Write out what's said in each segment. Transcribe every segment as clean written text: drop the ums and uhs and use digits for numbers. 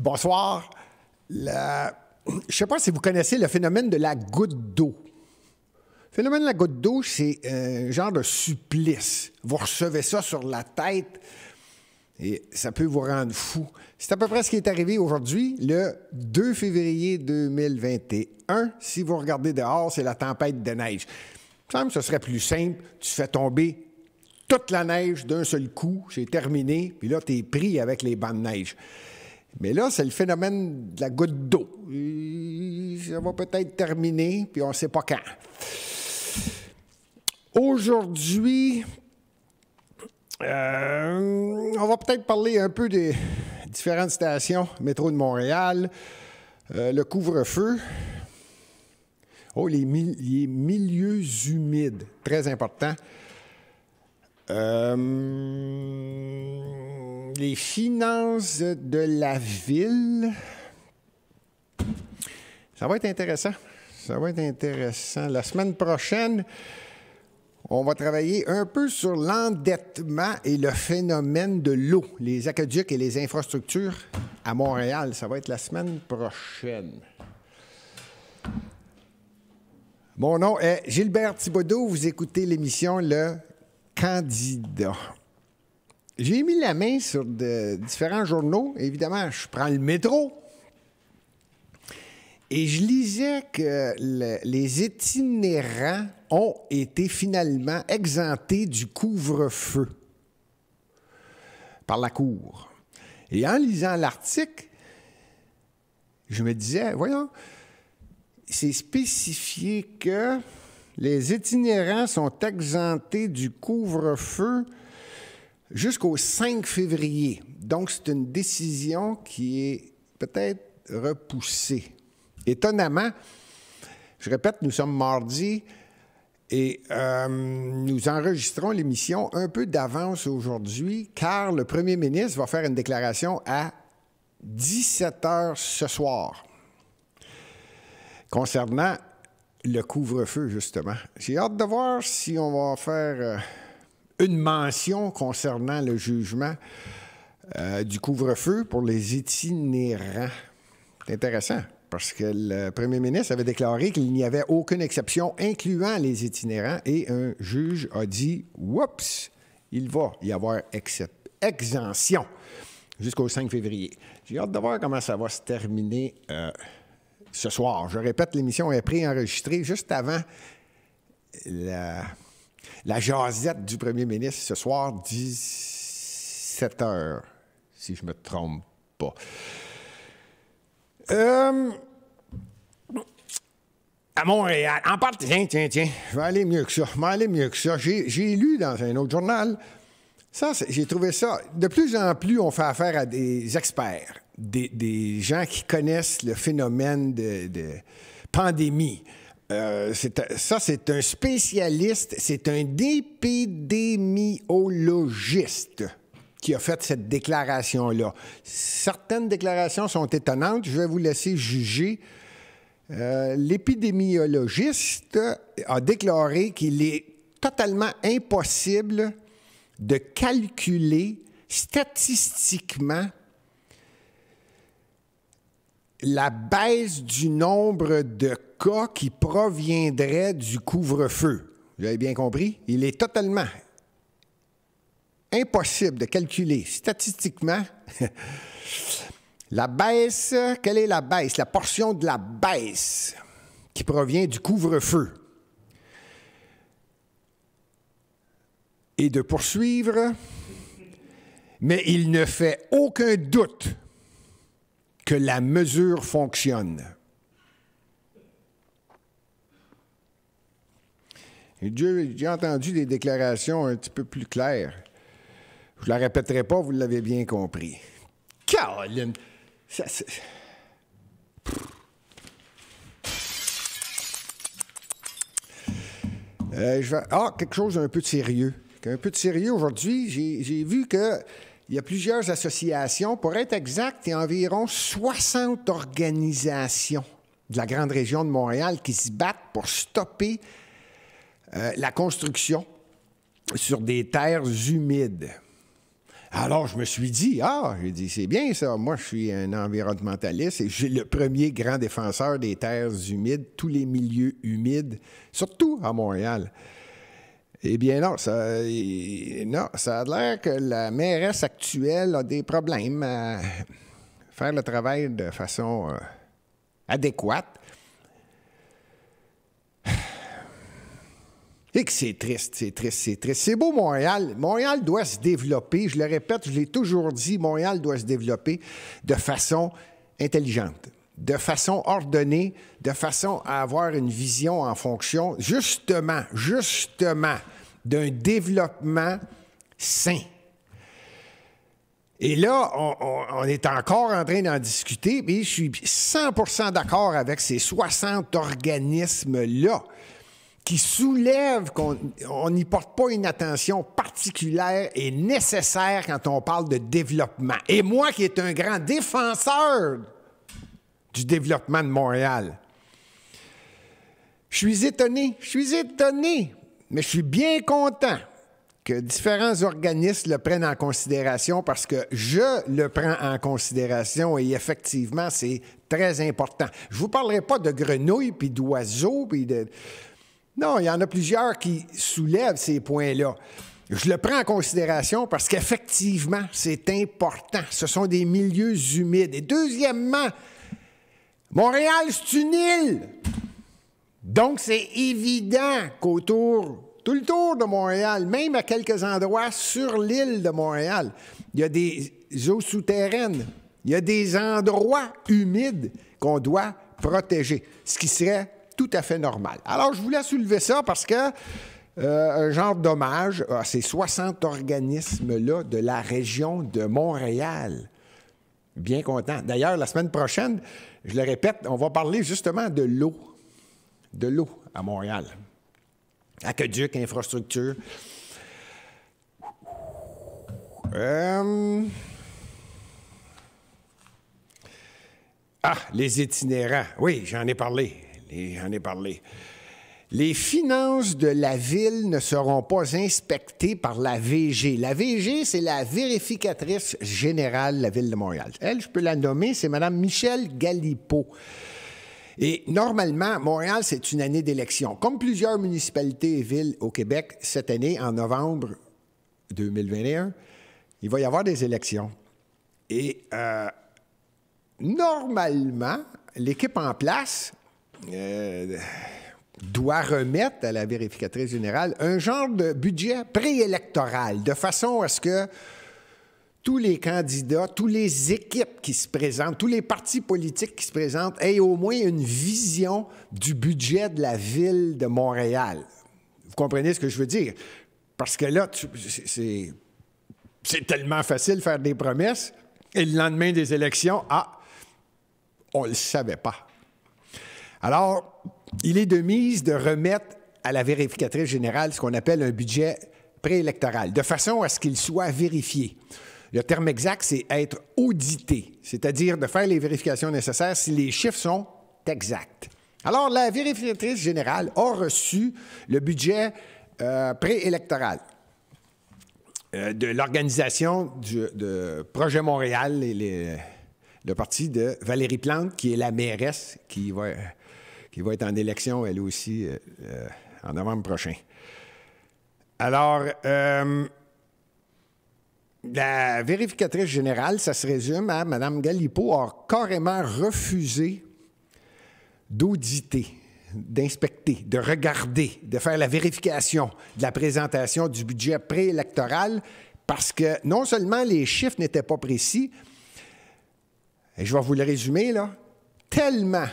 Bonsoir. Je ne sais pas si vous connaissez le phénomène de la goutte d'eau. Le phénomène de la goutte d'eau, c'est un genre de supplice. Vous recevez ça sur la tête et ça peut vous rendre fou. C'est à peu près ce qui est arrivé aujourd'hui, le 2 février 2021. Si vous regardez dehors, c'est la tempête de neige. Il me semble que ce serait plus simple. Tu fais tomber toute la neige d'un seul coup, c'est terminé, puis là, tu es pris avec les bancs de neige. Mais là, c'est le phénomène de la goutte d'eau. Ça va peut-être terminer, puis on ne sait pas quand. Aujourd'hui, on va peut-être parler un peu des différentes stations métro de Montréal, le couvre-feu. Oh, les milieux humides, très important. Les finances de la ville. Ça va être intéressant. Ça va être intéressant. La semaine prochaine, on va travailler un peu sur l'endettement et le phénomène de l'eau, les aqueducs et les infrastructures à Montréal. Ça va être la semaine prochaine. Mon nom est Gilbert Thibodeau. Vous écoutez l'émission Le Candidat. J'ai mis la main sur différents journaux. Évidemment, je prends le métro. Et je lisais que les itinérants ont été finalement exemptés du couvre-feu par la Cour. Et en lisant l'article, je me disais, voyons, c'est spécifié que les itinérants sont exemptés du couvre-feu jusqu'au 5 février. Donc, c'est une décision qui est peut-être repoussée. Étonnamment, je répète, nous sommes mardi et nous enregistrons l'émission un peu d'avance aujourd'hui car le premier ministre va faire une déclaration à 17h ce soir concernant le couvre-feu, justement. J'ai hâte de voir si on va faire une mention concernant le jugement du couvre-feu pour les itinérants. C'est intéressant, parce que le premier ministre avait déclaré qu'il n'y avait aucune exception incluant les itinérants et un juge a dit « Oups, il va y avoir exemption jusqu'au 5 février ». J'ai hâte de voir comment ça va se terminer ce soir. Je répète, l'émission est préenregistrée juste avant la jasette du premier ministre ce soir, 17h, si je ne me trompe pas. À Montréal, en part, tiens, je vais aller mieux que ça. J'ai lu dans un autre journal, j'ai trouvé ça, de plus en plus, on fait affaire à des experts, des gens qui connaissent le phénomène de pandémie. C'est un spécialiste, c'est un épidémiologiste qui a fait cette déclaration-là. Certaines déclarations sont étonnantes, je vais vous laisser juger. L'épidémiologiste a déclaré qu'il est totalement impossible de calculer statistiquement la baisse du nombre de cas qui proviendraient du couvre-feu. Vous avez bien compris? Il est totalement impossible de calculer statistiquement la baisse. Quelle est la baisse? La portion de la baisse qui provient du couvre-feu. Et de poursuivre, mais il ne fait aucun doute que la mesure fonctionne. J'ai entendu des déclarations un petit peu plus claires. Je ne la répéterai pas, vous l'avez bien compris. Caroline! Quelque chose d'un peu de sérieux. Un peu de sérieux aujourd'hui. J'ai vu qu'il y a plusieurs associations. Pour être exact, il y a environ 60 organisations de la grande région de Montréal qui se battent pour stopper la construction sur des terres humides. Alors, je me suis dit, j'ai dit, c'est bien ça. Moi, je suis un environnementaliste et je suis le premier grand défenseur des terres humides, tous les milieux humides, surtout à Montréal. Eh bien, non, ça a l'air que la mairesse actuelle a des problèmes à faire le travail de façon adéquate. Et que c'est triste, c'est triste, c'est triste. C'est beau, Montréal. Montréal doit se développer. Je le répète, je l'ai toujours dit, Montréal doit se développer de façon intelligente, de façon ordonnée, de façon à avoir une vision en fonction, justement, d'un développement sain. Et là, on est encore en train d'en discuter, mais je suis 100% d'accord avec ces 60 organismes-là qui soulèvent qu'on n'y porte pas une attention particulière et nécessaire quand on parle de développement. Et moi, qui est un grand défenseur du développement de Montréal, je suis étonné, mais je suis bien content que différents organismes le prennent en considération parce que je le prends en considération et effectivement, c'est très important. Je ne vous parlerai pas de grenouilles puis d'oiseaux puis de... Non, il y en a plusieurs qui soulèvent ces points-là. Je le prends en considération parce qu'effectivement, c'est important. Ce sont des milieux humides. Et deuxièmement, Montréal, c'est une île. Donc, c'est évident tout le tour de Montréal, même à quelques endroits sur l'île de Montréal, il y a des eaux souterraines, il y a des endroits humides qu'on doit protéger, ce qui serait tout à fait normal. Alors, je voulais soulever ça parce que un genre d'hommage à ces 60 organismes-là de la région de Montréal. Bien content. D'ailleurs, la semaine prochaine, je le répète, on va parler justement de l'eau. De l'eau à Montréal. Aqueduc, infrastructure. Les itinérants. Oui, j'en ai parlé. Les finances de la ville ne seront pas inspectées par la VG. La VG, c'est la vérificatrice générale de la Ville de Montréal. Elle, je peux la nommer, c'est Mme Michelle Galipeau. Et normalement, Montréal, c'est une année d'élection. Comme plusieurs municipalités et villes au Québec, cette année, en novembre 2021, il va y avoir des élections. Et normalement, l'équipe en place doit remettre à la vérificatrice générale un genre de budget préélectoral, de façon à ce que tous les candidats, toutes les équipes qui se présentent, tous les partis politiques qui se présentent aient au moins une vision du budget de la Ville de Montréal. Vous comprenez ce que je veux dire? Parce que là, c'est tellement facile de faire des promesses et le lendemain des élections, on ne le savait pas. Alors, il est de mise de remettre à la vérificatrice générale ce qu'on appelle un budget préélectoral, de façon à ce qu'il soit vérifié. Le terme exact, c'est être audité, c'est-à-dire de faire les vérifications nécessaires si les chiffres sont exacts. Alors, la vérificatrice générale a reçu le budget préélectoral de l'organisation de Projet Montréal et le parti de Valérie Plante, qui est la mairesse, qui va être en élection, elle aussi, en novembre prochain. Alors, la vérificatrice générale, ça se résume à Mme Galipeau a carrément refusé d'auditer, d'inspecter, de regarder, de faire la vérification de la présentation du budget préélectoral parce que non seulement les chiffres n'étaient pas précis, et je vais vous le résumer, là, tellement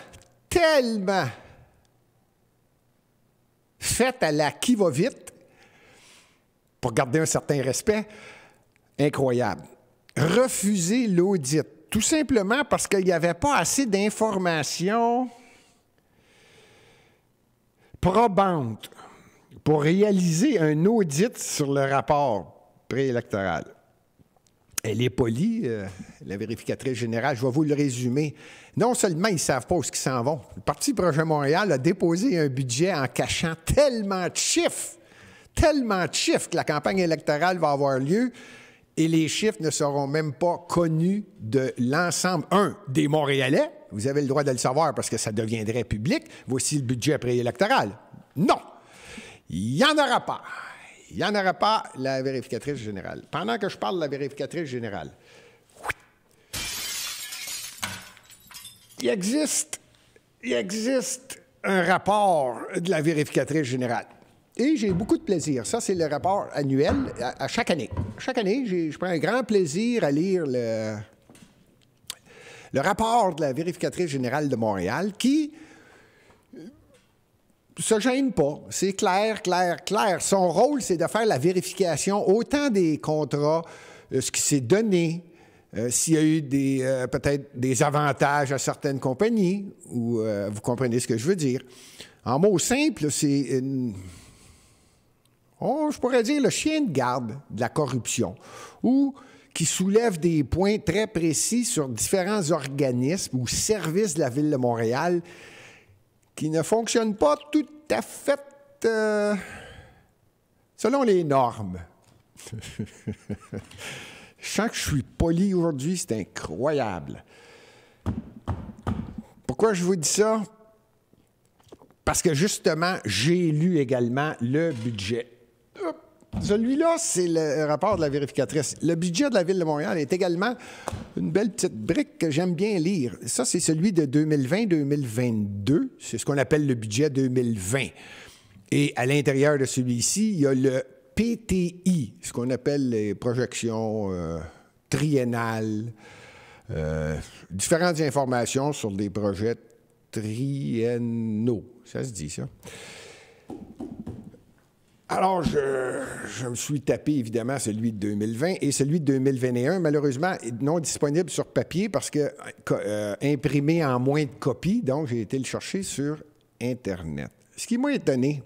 fait à la qui-va-vite pour garder un certain respect, incroyable. Refuser l'audit, tout simplement parce qu'il n'y avait pas assez d'informations probantes pour réaliser un audit sur le rapport préélectoral. Elle est polie, la vérificatrice générale. Je vais vous le résumer. Non seulement ils ne savent pas où ils s'en vont. Le Parti Projet Montréal a déposé un budget en cachant tellement de chiffres que la campagne électorale va avoir lieu Et les chiffres ne seront même pas connus de l'ensemble, des Montréalais. Vous avez le droit de le savoir parce que ça deviendrait public. Voici le budget préélectoral. Non! Il n'y en aura pas. Il n'y en aura pas, la vérificatrice générale. Pendant que je parle de la vérificatrice générale, il existe un rapport de la vérificatrice générale. Et j'ai beaucoup de plaisir. Ça, c'est le rapport annuel à chaque année. Chaque année, je prends un grand plaisir à lire le rapport de la vérificatrice générale de Montréal qui se gêne pas. C'est clair, clair, clair. Son rôle, c'est de faire la vérification autant des contrats, ce qui s'est donné, s'il y a eu peut-être des avantages à certaines compagnies, ou vous comprenez ce que je veux dire. En mots simples, c'est je pourrais dire le chien de garde de la corruption, ou qui soulève des points très précis sur différents organismes ou services de la Ville de Montréal qui ne fonctionnent pas tout à fait selon les normes. Je sens que je suis poli aujourd'hui, c'est incroyable. Pourquoi je vous dis ça? Parce que justement, j'ai lu également le budget. Celui-là, c'est le rapport de la vérificatrice. Le budget de la Ville de Montréal est également une belle petite brique que j'aime bien lire. Ça, c'est celui de 2020-2022. C'est ce qu'on appelle le budget 2020. Et à l'intérieur de celui-ci, il y a le PTI, ce qu'on appelle les projections triennales, différentes informations sur des projets triennaux. Ça se dit, ça. Alors, je me suis tapé, évidemment, celui de 2020 et celui de 2021, malheureusement, non disponible sur papier parce que imprimé en moins de copies, donc j'ai été le chercher sur Internet. Ce qui m'a étonné,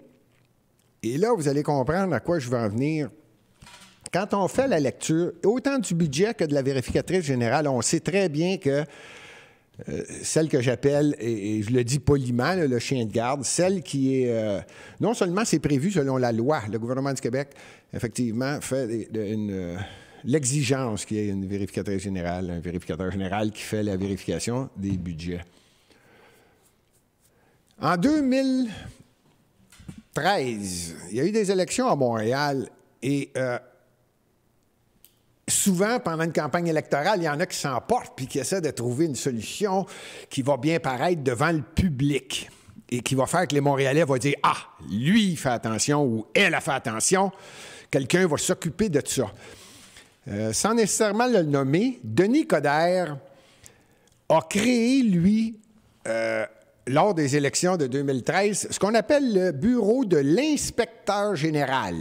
et là, vous allez comprendre à quoi je veux en venir. Quand on fait la lecture, autant du budget que de la vérificatrice générale, on sait très bien que celle que j'appelle, et je le dis poliment, là, le chien de garde, celle qui est... non seulement c'est prévu selon la loi, le gouvernement du Québec, effectivement, fait l'exigence qu'il y ait une vérificatrice générale, un vérificateur général qui fait la vérification des budgets. En 2013, il y a eu des élections à Montréal et... souvent, pendant une campagne électorale, il y en a qui s'emportent puis qui essaient de trouver une solution qui va bien paraître devant le public et qui va faire que les Montréalais vont dire « Ah, lui, il fait attention » ou « Elle a fait attention ». Quelqu'un va s'occuper de ça. Sans nécessairement le nommer, Denis Coderre a créé, lui, lors des élections de 2013, ce qu'on appelle le bureau de l'inspecteur général,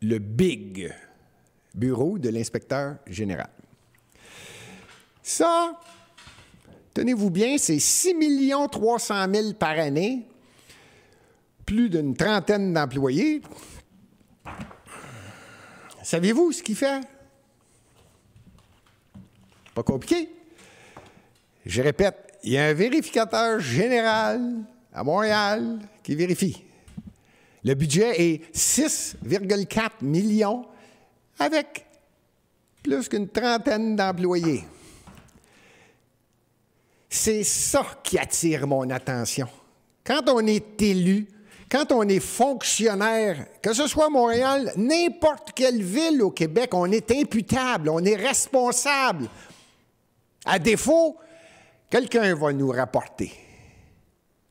le BIG. Bureau de l'inspecteur général. Ça, tenez-vous bien, c'est 6 300 000 par année, plus d'une trentaine d'employés. Savez-vous ce qu'il fait? Pas compliqué. Je répète, il y a un vérificateur général à Montréal qui vérifie. Le budget est 6,4 millions avec plus qu'une trentaine d'employés. C'est ça qui attire mon attention. Quand on est élu, quand on est fonctionnaire, que ce soit à Montréal, n'importe quelle ville au Québec, on est imputable, on est responsable. À défaut, quelqu'un va nous rapporter.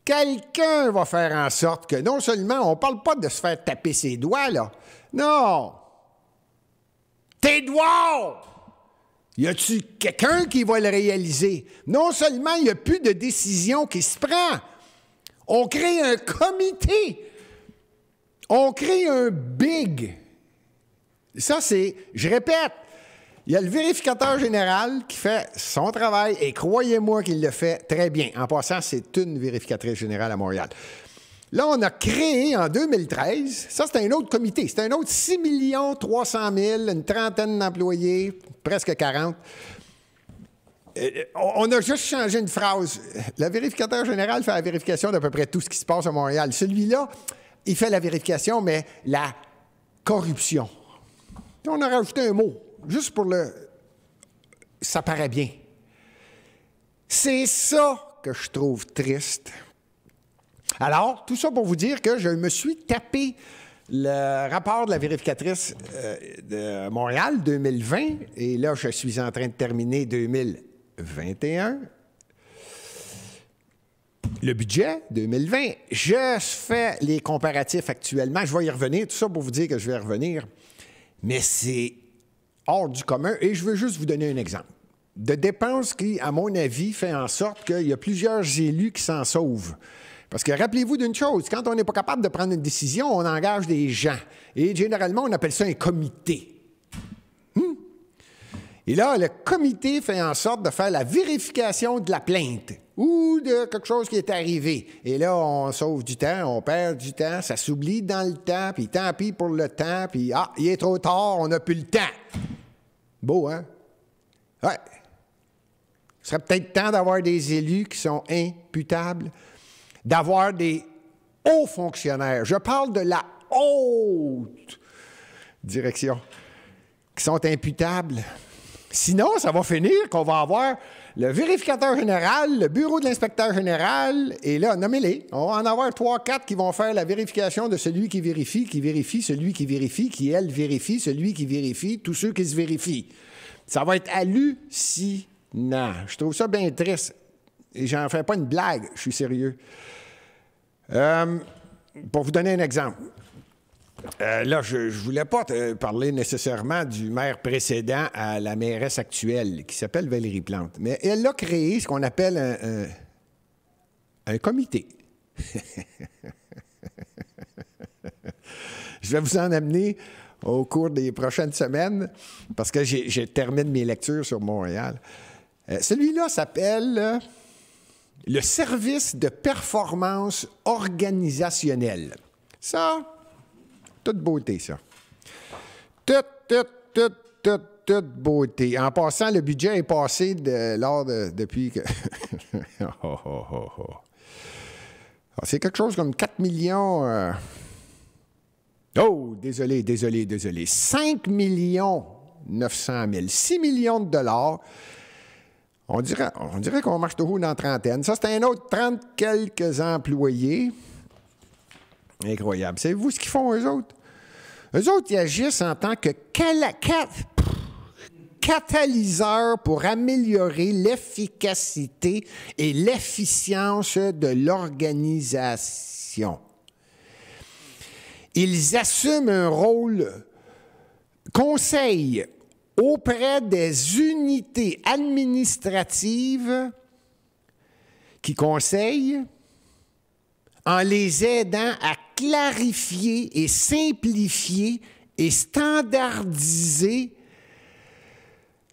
Quelqu'un va faire en sorte que non seulement, on ne parle pas de se faire taper ses doigts, là. Non! Tes doigts! Y a-tu quelqu'un qui va le réaliser? Non seulement il n'y a plus de décision qui se prend, on crée un comité, on crée un BIG. Ça, c'est, je répète, il y a le vérificateur général qui fait son travail et croyez-moi qu'il le fait très bien. En passant, c'est une vérificatrice générale à Montréal. Là, on a créé en 2013, ça c'est un autre comité, c'est un autre 6 300 000, une trentaine d'employés, presque 40. On a juste changé une phrase. Le vérificateur général fait la vérification d'à peu près tout ce qui se passe à Montréal. Celui-là, il fait la vérification, mais la corruption. On a rajouté un mot, juste pour le... Ça paraît bien. C'est ça que je trouve triste. Alors, tout ça pour vous dire que je me suis tapé le rapport de la vérificatrice de Montréal 2020, et là, je suis en train de terminer 2021. Le budget 2020, je fais les comparatifs actuellement. Je vais y revenir, tout ça pour vous dire que je vais y revenir. Mais c'est hors du commun, et je veux juste vous donner un exemple de dépenses qui, à mon avis, fait en sorte qu'il y a plusieurs élus qui s'en sauvent. Parce que rappelez-vous d'une chose, quand on n'est pas capable de prendre une décision, on engage des gens. Et généralement, on appelle ça un comité. Et là, le comité fait en sorte de faire la vérification de la plainte ou de quelque chose qui est arrivé. Et là, on sauve du temps, on perd du temps, ça s'oublie dans le temps, puis tant pis pour le temps, puis il est trop tard, on n'a plus le temps. Beau, hein? Ouais. Ce serait peut-être temps d'avoir des élus qui sont imputables, d'avoir des hauts fonctionnaires. Je parle de la haute direction, qui sont imputables. Sinon, ça va finir qu'on va avoir le vérificateur général, le bureau de l'inspecteur général, et là, nommez-les. On va en avoir 3, 4 qui vont faire la vérification de celui qui vérifie, celui qui vérifie, qui, elle, vérifie, celui qui vérifie, tous ceux qui se vérifient. Ça va être hallucinant. Je trouve ça bien triste. Et j'en fais pas une blague, je suis sérieux. Pour vous donner un exemple. Là, je ne voulais pas te parler nécessairement du maire précédent à la mairesse actuelle, qui s'appelle Valérie Plante. Mais elle a créé ce qu'on appelle un comité. Je vais vous en amener au cours des prochaines semaines, parce que je termine mes lectures sur Montréal. Celui-là s'appelle le service de performance organisationnelle. Ça, toute beauté, ça. Toute beauté. En passant, le budget est passé depuis que... C'est quelque chose comme 4 millions... Oh, désolé. 5 millions 900 000. 6 millions de dollars. On dirait qu'on marche toujours dans la trentaine. Ça, c'est un autre 30 quelques employés. Incroyable. Savez-vous ce qu'ils font, eux autres? Eux autres, ils agissent en tant que catalyseurs pour améliorer l'efficacité et l'efficience de l'organisation. Ils assument un rôle conseil auprès des unités administratives qui conseillent en les aidant à clarifier et simplifier et standardiser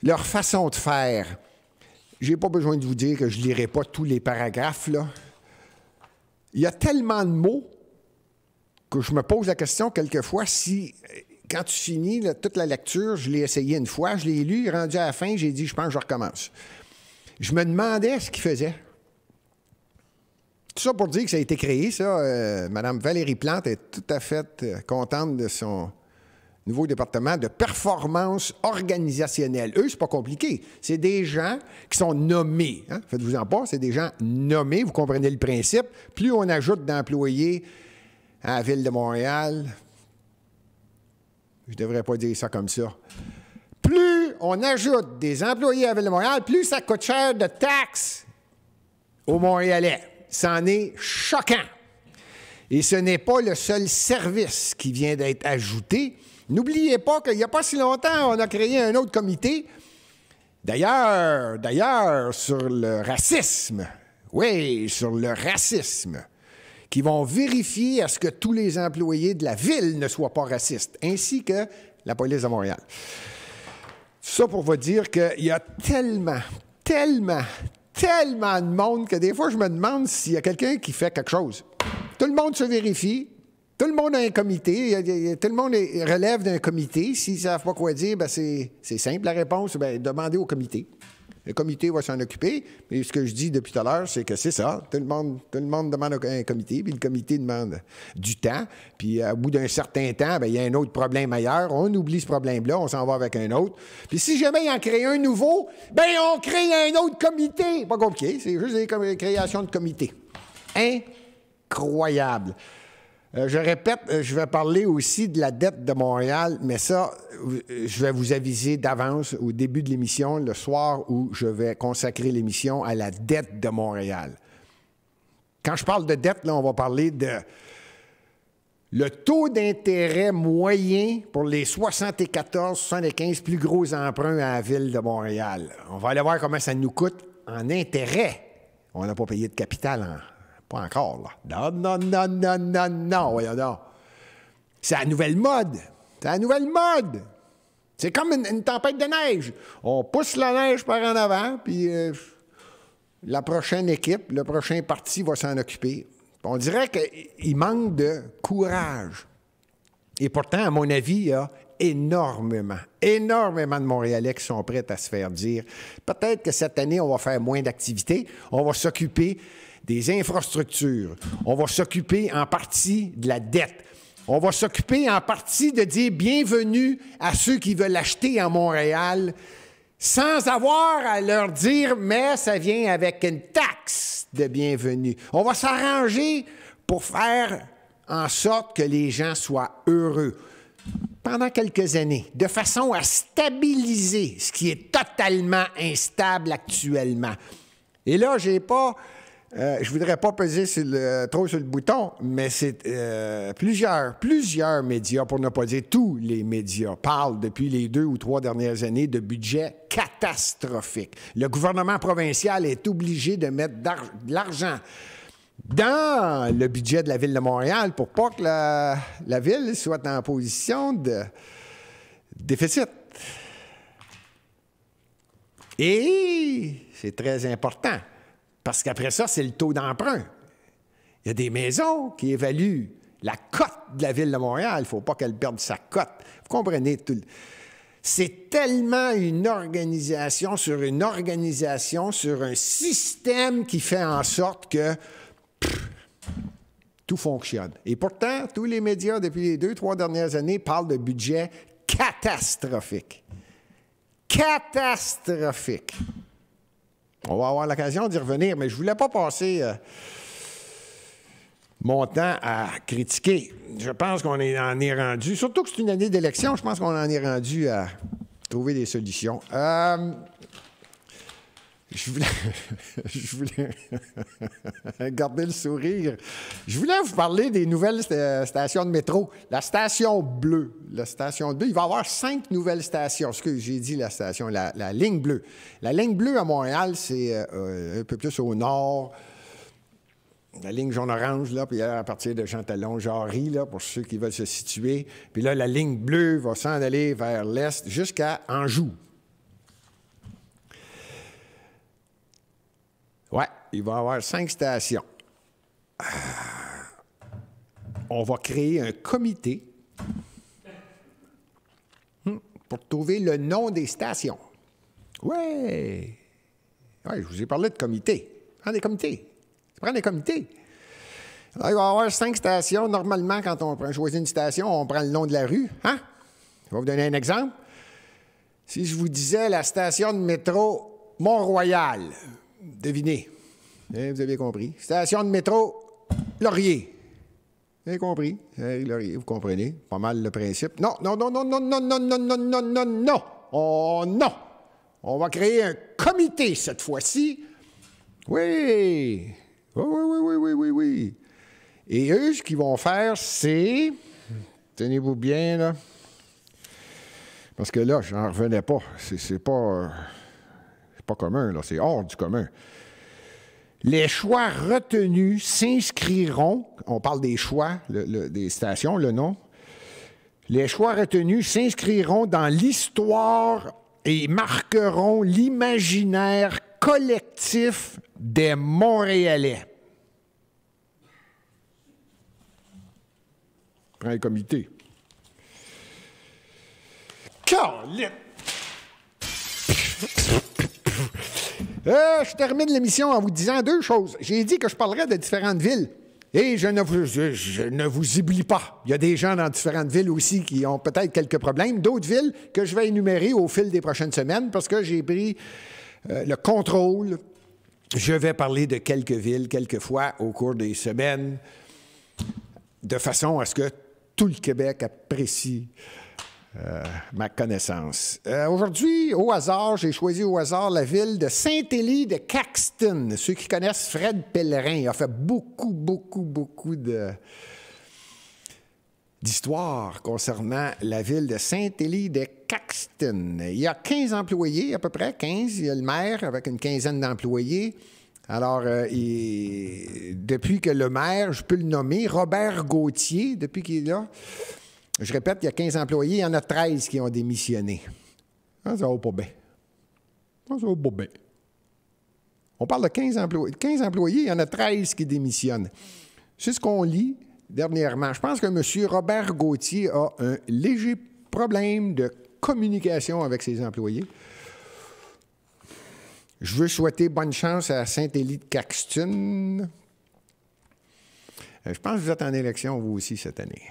leur façon de faire. Je n'ai pas besoin de vous dire que je ne lirai pas tous les paragraphes, là. Il y a tellement de mots que je me pose la question quelquefois si, quand tu finis là, toute la lecture, je l'ai essayé une fois, je l'ai lu, rendu à la fin, j'ai dit, je pense que je recommence. Je me demandais ce qu'il faisait. Tout ça pour dire que ça a été créé, ça. Mme Valérie Plante est tout à fait contente de son nouveau département de performance organisationnelle. Eux, c'est pas compliqué. C'est des gens qui sont nommés. Hein? Faites-vous-en pas, c'est des gens nommés. Vous comprenez le principe. Plus on ajoute d'employés à la Ville de Montréal, je ne devrais pas dire ça comme ça. Plus on ajoute des employés à la Ville de Montréal, plus ça coûte cher de taxes aux Montréalais. C'en est choquant. Et ce n'est pas le seul service qui vient d'être ajouté. N'oubliez pas qu'il n'y a pas si longtemps, on a créé un autre comité. D'ailleurs, sur le racisme. Oui, sur le racisme. Qui vont vérifier à ce que tous les employés de la ville ne soient pas racistes, ainsi que la police de Montréal. Ça pour vous dire qu'il y a tellement de monde que des fois, je me demande s'il y a quelqu'un qui fait quelque chose. Tout le monde se vérifie. Tout le monde a un comité. Tout le monde relève d'un comité. S'ils ne savent pas quoi dire, ben c'est simple. La réponse, demandez au comité. Le comité va s'en occuper. Et ce que je dis depuis tout à l'heure, c'est que c'est ça. Tout le monde demande un comité, puis le comité demande du temps. Puis au bout d'un certain temps, bien, il y a un autre problème ailleurs. On oublie ce problème-là, on s'en va avec un autre. Puis si jamais il en crée un nouveau, bien, on crée un autre comité. Pas compliqué, c'est juste des créations de comités. Incroyable. Je répète, je vais parler aussi de la dette de Montréal, mais ça, je vais vous aviser d'avance au début de l'émission, le soir où je vais consacrer l'émission à la dette de Montréal. Quand je parle de dette, là, on va parler de le taux d'intérêt moyen pour les 74-75 plus gros emprunts à la Ville de Montréal. On va aller voir comment ça nous coûte en intérêt. On n'a pas payé de capital pas encore, là. Non, voyons donc. C'est la nouvelle mode. C'est la nouvelle mode. C'est comme une tempête de neige. On pousse la neige par en avant, puis la prochaine équipe, le prochain parti va s'en occuper. On dirait qu'il manque de courage. Et pourtant, à mon avis, il y a énormément de Montréalais qui sont prêts à se faire dire peut-être que cette année, on va faire moins d'activités, on va s'occuper des infrastructures. On va s'occuper en partie de la dette. On va s'occuper en partie de dire bienvenue à ceux qui veulent acheter à Montréal sans avoir à leur dire mais ça vient avec une taxe de bienvenue. On va s'arranger pour faire en sorte que les gens soient heureux pendant quelques années, de façon à stabiliser ce qui est totalement instable actuellement. Et là, je ne voudrais pas peser trop sur le bouton, mais c'est plusieurs médias, pour ne pas dire tous les médias, parlent depuis les 2 ou 3 dernières années de budget catastrophique. Le gouvernement provincial est obligé de mettre de l'argent dans le budget de la Ville de Montréal pour pas que la Ville soit en position de déficit. Et c'est très important. Parce qu'après ça, c'est le taux d'emprunt. Il y a des maisons qui évaluent la cote de la Ville de Montréal. Il ne faut pas qu'elle perde sa cote. Vous comprenez tout. C'est tellement une organisation, sur un système qui fait en sorte que tout fonctionne. Et pourtant, tous les médias, depuis les 2-3 dernières années, parlent de budget catastrophique. Catastrophique. On va avoir l'occasion d'y revenir, mais je ne voulais pas passer mon temps à critiquer. Je pense qu'on en est rendu, surtout que c'est une année d'élection, je pense qu'on en est rendu à trouver des solutions. Je voulais garder le sourire. Je voulais vous parler des nouvelles stations de métro. La station bleue. La station bleue, il va y avoir 5 nouvelles stations. Ce que j'ai dit, la ligne bleue. La ligne bleue à Montréal, c'est un peu plus au nord. La ligne jaune-orange, là, puis à partir de Chantalon-Jarry, là, pour ceux qui veulent se situer. Puis là, la ligne bleue va s'en aller vers l'est jusqu'à Anjou. Oui, il va y avoir 5 stations. On va créer un comité pour trouver le nom des stations. Oui, je vous ai parlé de comité. Prends des comités. Prends des comités. Alors, il va y avoir 5 stations. Normalement, quand on choisit une station, on prend le nom de la rue. Hein? Je vais vous donner un exemple. Si je vous disais la station de métro Mont-Royal, devinez. Vous avez compris. Station de métro Laurier. Vous avez compris. Laurier, vous comprenez. Pas mal le principe. Non. Oh non! On va créer un comité cette fois-ci. Oui. Oui. Et eux, ce qu'ils vont faire, c'est... Tenez-vous bien, là. Parce que là, je n'en revenais pas. C'est pas commun, là. C'est hors du commun. Les choix retenus s'inscriront, on parle des choix, des stations, le nom. Les choix retenus s'inscriront dans l'histoire et marqueront l'imaginaire collectif des Montréalais. Prends le comité. Calique! Je termine l'émission en vous disant deux choses. J'ai dit que je parlerais de différentes villes. Et je ne vous oublie pas. Il y a des gens dans différentes villes aussi qui ont peut-être quelques problèmes. D'autres villes que je vais énumérer au fil des prochaines semaines parce que j'ai pris le contrôle. Je vais parler de quelques villes, quelques fois au cours des semaines, de façon à ce que tout le Québec apprécie ma connaissance. Aujourd'hui, au hasard, j'ai choisi au hasard la ville de Saint-Élie-de-Caxton. Ceux qui connaissent Fred Pellerin, il a fait beaucoup d'histoires concernant la ville de Saint-Élie-de-Caxton. Il y a 15 employés, à peu près, 15. Il y a le maire avec une quinzaine d'employés. Alors, depuis que le maire, je peux le nommer, Robert Gauthier, depuis qu'il est là, je répète, il y a 15 employés, il y en a 13 qui ont démissionné. Ça va pas bien. Ça va pas bien. On parle de 15 employés. 15 employés, il y en a 13 qui démissionnent. C'est ce qu'on lit dernièrement. Je pense que M. Robert Gauthier a un léger problème de communication avec ses employés. Je veux souhaiter bonne chance à Saint-Élie-de-Caxton. Je pense que vous êtes en élection, vous aussi, cette année.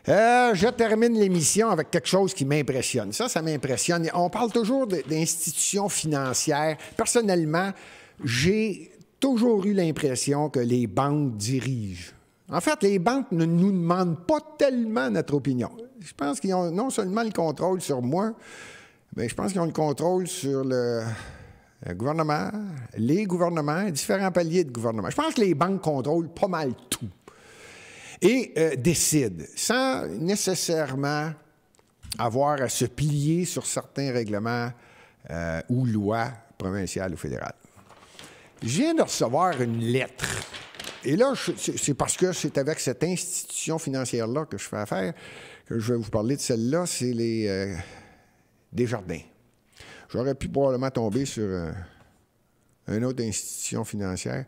Je termine l'émission avec quelque chose qui m'impressionne. Ça m'impressionne. On parle toujours d'institutions financières. Personnellement, j'ai toujours eu l'impression que les banques dirigent. En fait, les banques ne nous demandent pas tellement notre opinion. Je pense qu'ils ont non seulement le contrôle sur moi, mais je pense qu'ils ont le contrôle sur le gouvernement, les gouvernements, différents paliers de gouvernement. Je pense que les banques contrôlent pas mal tout. Et décide, sans nécessairement avoir à se plier sur certains règlements ou lois provinciales ou fédérales. Je viens de recevoir une lettre. Et là, c'est parce que c'est avec cette institution financière-là que je fais affaire que je vais vous parler de celle-là, c'est les Desjardins. J'aurais pu probablement tomber sur une autre institution financière.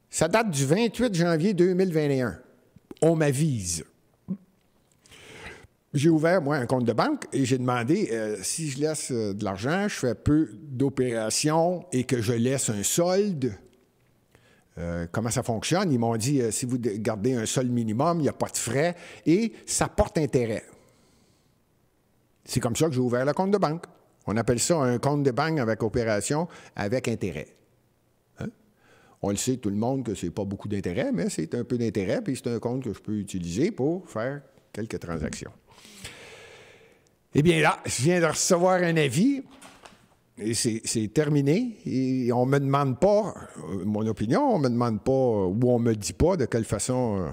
Ça date du 28 janvier 2021. On m'avise. J'ai ouvert, moi, un compte de banque et j'ai demandé si je laisse de l'argent, je fais peu d'opérations et que je laisse un solde, comment ça fonctionne? Ils m'ont dit, si vous gardez un solde minimum, il n'y a pas de frais et ça porte intérêt. C'est comme ça que j'ai ouvert le compte de banque. On appelle ça un compte de banque avec opération avec intérêt. On le sait, tout le monde, que c'est pas beaucoup d'intérêt, mais c'est un peu d'intérêt, puis c'est un compte que je peux utiliser pour faire quelques transactions. Eh bien là, je viens de recevoir un avis, et c'est terminé, et on ne me demande pas mon opinion, on ne me demande pas, ou on ne me dit pas de quelle façon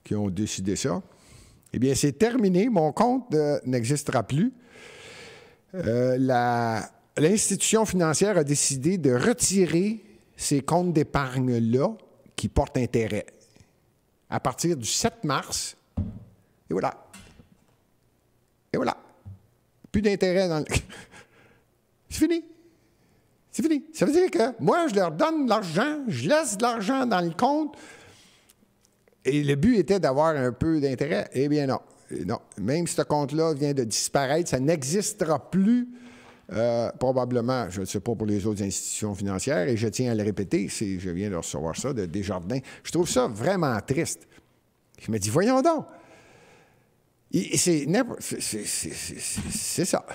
qu'ils ont décidé ça. Eh bien, c'est terminé, mon compte n'existera plus. L'institution financière a décidé de retirer ces comptes d'épargne-là qui portent intérêt. À partir du 7 mars, et voilà. Et voilà. Plus d'intérêt dans le... C'est fini. C'est fini. Ça veut dire que moi, je leur donne de l'argent, je laisse de l'argent dans le compte, et le but était d'avoir un peu d'intérêt. Eh bien non. Non. Même si ce compte-là vient de disparaître, ça n'existera plus. Probablement, je ne sais pas pour les autres institutions financières, et je tiens à le répéter, je viens de recevoir ça de Desjardins. Je trouve ça vraiment triste. Je me dis, voyons donc. C'est ça.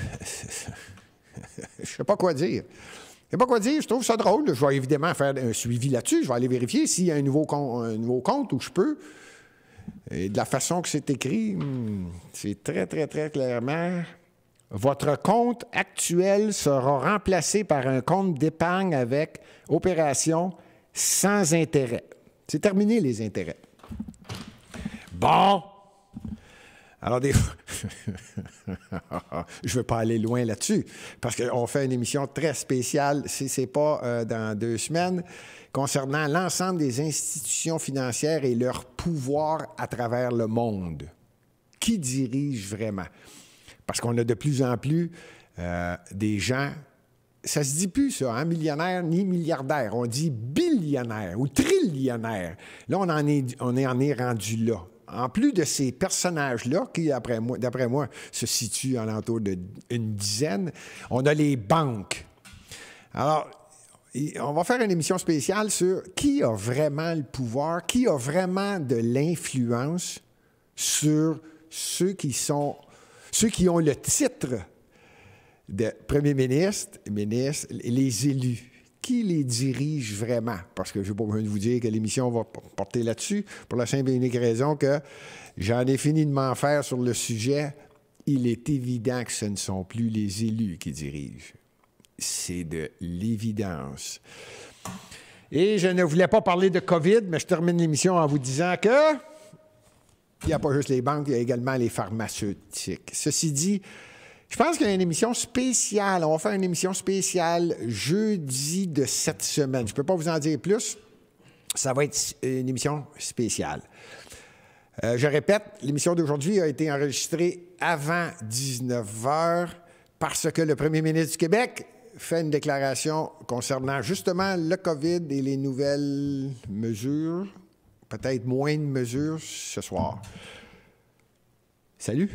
Je ne sais pas quoi dire. Je ne sais pas quoi dire, je trouve ça drôle. Je vais évidemment faire un suivi là-dessus. Je vais aller vérifier s'il y a un nouveau compte où je peux. Et de la façon que c'est écrit, c'est très, très, très clairement... Votre compte actuel sera remplacé par un compte d'épargne avec opération sans intérêt. C'est terminé, les intérêts. Bon. Alors, je ne veux pas aller loin là-dessus, parce qu'on fait une émission très spéciale, si ce n'est pas dans 2 semaines, concernant l'ensemble des institutions financières et leur pouvoir à travers le monde. Qui dirige vraiment? Parce qu'on a de plus en plus des gens, ça se dit plus ça, hein, millionnaire ni milliardaire, on dit billionnaire ou trillionnaire. Là, on en est rendu là. En plus de ces personnages-là, qui, d'après moi, se situent alentour d'une dizaine, on a les banques. Alors, on va faire une émission spéciale sur qui a vraiment le pouvoir, qui a vraiment de l'influence sur ceux qui ont le titre de premier ministre, les élus. Qui les dirige vraiment? Parce que je n'ai pas besoin de vous dire que l'émission va porter là-dessus, pour la simple et unique raison que j'en ai fini de m'en faire sur le sujet. Il est évident que ce ne sont plus les élus qui dirigent. C'est de l'évidence. Et je ne voulais pas parler de COVID, mais je termine l'émission en vous disant que il n'y a pas juste les banques, il y a également les pharmaceutiques. Ceci dit, je pense qu'il y a une émission spéciale. On va faire une émission spéciale jeudi de cette semaine. Je ne peux pas vous en dire plus. Ça va être une émission spéciale. Je répète, l'émission d'aujourd'hui a été enregistrée avant 19h parce que le premier ministre du Québec fait une déclaration concernant justement le COVID et les nouvelles mesures, peut-être moins de mesures ce soir. Salut!